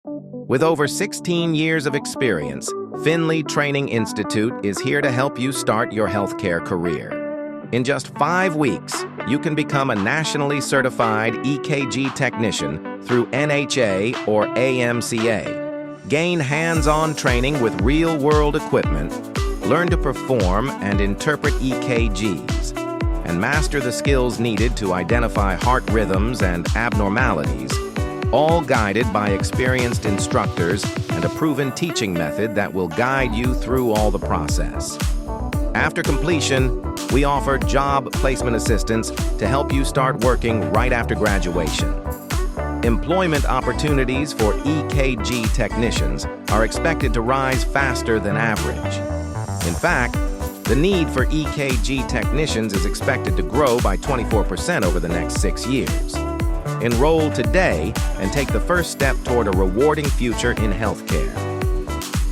With over 16 years of experience, Finlay Training Institute is here to help you start your healthcare career. In just 5 weeks, you can become a nationally certified EKG Technician through NHA or AMCA. Gain hands-on training with real-world equipment, learn to perform and interpret EKGs, and master the skills needed to identify heart rhythms and abnormalities, all guided by experienced instructors and a proven teaching method that will guide you through all the process. After completion, we offer job placement assistance to help you start working right after graduation. Employment opportunities for EKG technicians are expected to rise faster than average. In fact, the need for EKG technicians is expected to grow by 24% over the next 6 years. Enroll today and take the first step toward a rewarding future in healthcare.